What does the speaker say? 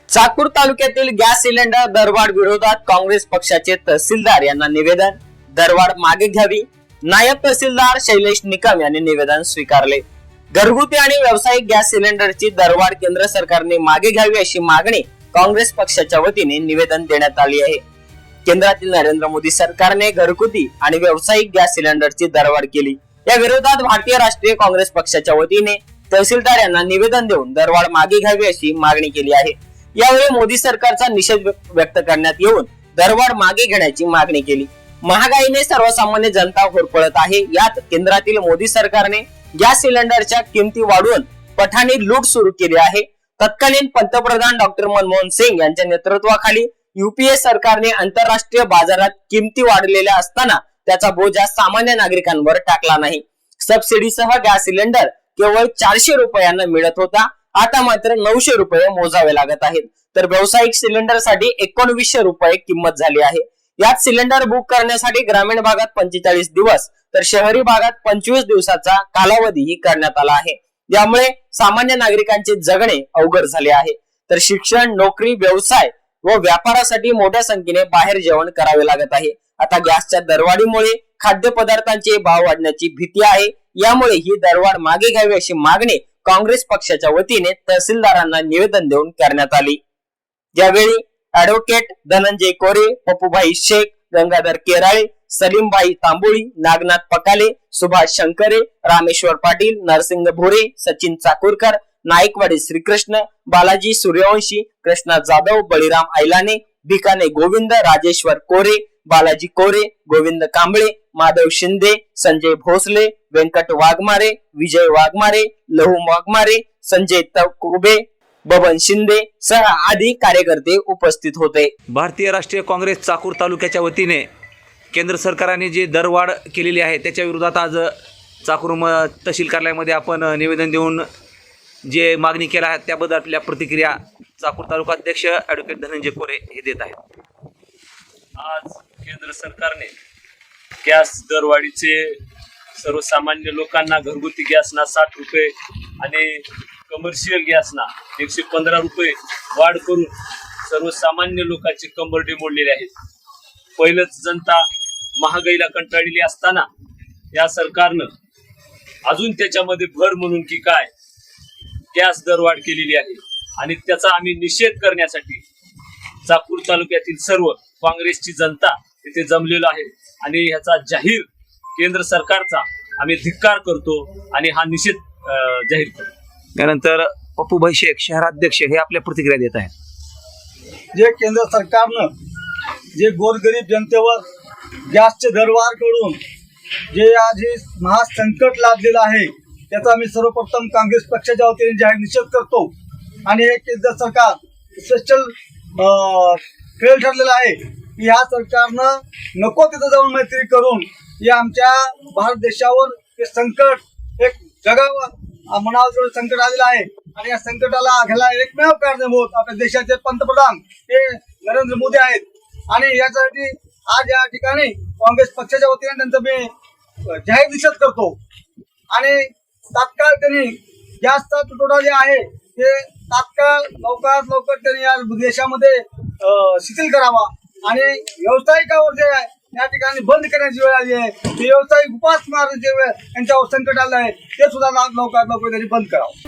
चाकूर तालुक्यातील gas cylinder दरवाढ विरोधात काँग्रेस पक्षाचे तहसीलदार यांना निवेदन. दरवाढ मागे घ्यावी. नायब तहसीलदार शैलेश निकम यांनी निवेदन स्वीकारले. घरगुती आणि व्यावसायिक गॅस सिलेंडरची दरवाढ केंद्र सरकारने मागे घ्यावी अशी मागणी काँग्रेस पक्षाच्या वतीने निवेदन देण्यात आली आहे. केंद्रातील नरेंद्र मोदी सरकारने घरगुती आणि व्यावसायिक गॅस सिलेंडरची दरवाढ केली. या विरोधात भारतीय राष्ट्रीय काँग्रेस पक्षाच्या वतीने तहसीलदार यांना निवेदन देऊन दरवाढ मागे घ्यावी अशी मागणी केली आहे. यावेळी मोदी सरकारचा निषेध व्यक्त करण्यात येऊन दरवाढ मागे घेण्याची मागणी केली. महागाईने सर्वसामान्य जनता होरपळत आहे. यात केंद्रातील मोदी सरकारने गॅस सिलेंडरच्या किमती वाढवून पठाणी लूट सुरू केली आहे. तत्कालीन पंतप्रधान डॉक्टर मनमोहन सिंग यांच्या नेतृत्वाखाली युपीए सरकारने आंतरराष्ट्रीय बाजारात किमती वाढलेल्या असताना त्याचा बोजा सामान्य नागरिकांवर टाकला नाही. सबसिडीसह गॅस सिलेंडर केवळ 400 रुपयांना मिळत होता. आता मात्र 900 रुपये मोजावे लागत आहेत. तर व्यावसायिक सिलेंडर साठी 1900 रुपये किंमत झाली आहे. यात सिलेंडर बुक करण्यासाठी ग्रामीण भागात 45 दिवस तर शहरी भागात 25 दिवसाचा कालावधीही करण्यात आला आहे. यामुळे सामान्य नागरिकांचे जगणे अवघड झाले आहे. तर शिक्षण, नोकरी, व्यवसाय व व्यापारासाठी मोठ्या संख्येने बाहेर जेवण करावे लागत आहे. आता गॅसच्या दरवाढीमुळे खाद्यपदार्थांचे भाव वाढण्याची भीती आहे. यामुळे ही दरवाढ मागे घ्यावी अशी मागणी काँग्रेस पक्षाच्या वतीने तहसीलदारांना निवेदन देऊन करण्यात आली. यावेळी ऍडव्होकेट धनंजय कोरे, पप्पूभाई शेख, गंगाधर केराळे, सलीमभाई तांबोळी, नागनाथ पकाले, सुभाष शंकरे, रामेश्वर पाटील, नरसिंग भोरे, सचिन चाकूरकर, नाईकवाडी श्रीकृष्ण, बालाजी सूर्यवंशी, कृष्णा जाधव, बळीराम ऐलाने, भिकाने गोविंद, राजेश्वर कोरे, बालाजी कोरे, गोविंद कांबळे, माधव शिंदे, संजय भोसले, व्यंकट वाघमारे, विजय वाघमारे, लहू वाघमारे, संजय तकुबे, बबन शिंदे सह आदी कार्यकर्ते उपस्थित होते. भारतीय राष्ट्रीय काँग्रेस चाकूर तालुक्याच्या वतीने केंद्र सरकारने जी दरवाढ केलेली आहे त्याच्या विरोधात आज चाकूर तहसील कार्यालयामध्ये आपण निवेदन देऊन जे मागणी केला आहे त्याबद्दल आपल्या प्रतिक्रिया चाकूर तालुका अध्यक्ष ॲडव्होकेट धनंजय कोरे हे देत आहेत. आज केंद्र सरकारने गॅस दरवाढीचे सर्वसामान्य लोकांना घरगुती गॅसना 60 रुपये आणि कमर्शियल गॅसना 115 रुपये वाढ करून सर्वसामान्य लोकांचे कंबरडे मोडलेले आहेत. पहिलंच जनता महागाईला कंटाळलेली असताना या सरकारनं अजून त्याच्यामध्ये भर म्हणून की काय गॅस दरवाढ केलेली आहे आणि त्याचा आम्ही निषेध करण्यासाठी चाकूर तालुक्यातील सर्व काँग्रेसची जनता इथे जमलेलो आहे आणि ह्याचा जाहीर केंद्र सरकारचा आम्ही धिक्कार करतो आणि हा निषेध जाहीर करतो. त्यानंतर पप्पूभाई शेख शहराध्यक्ष हे आपल्या प्रतिक्रिया देत आहेत. जे केंद्र सरकारनं जे गोरगरीब जनतेवर गॅसचे दरवाढ करून जे आज हे महासंकट लादलेलं आहे त्याचा आम्ही सर्वप्रथम काँग्रेस पक्षाच्या वतीने जाहीर निषेध करतो. आणि हे केंद्र सरकार स्पेशल फेल ठरलेलं आहे की ह्या सरकारनं नको तिथं जाऊन मैत्री करून या आमच्या भारत देशावर हे संकट एक जगावर म्हणावं तेवढं संकट आलेलं आहे. आणि या संकटाला घ्यायला एकमेव कारणीभूत आपल्या देशाचे पंतप्रधान हे नरेंद्र मोदी आहेत. आणि यासाठी आज या ठिकाणी काँग्रेस पक्षाच्या वतीने त्यांचा मी जाहीर निषेध करतो. आणि तात्काळ त्यांनी गॅसचा तुटवडा जे आहे ते तात्काळ लवकरात लवकर त्यांनी या देशामध्ये शिथिल करावा आणि व्यावसायिकावर जे या ठिकाणी बंद करण्याची वेळ आली आहे ते व्यावसायिक उपासमार जे यांच्यावर संकट आलं आहे ते सुद्धा लवकरात लवकर त्यांनी बंद करावं.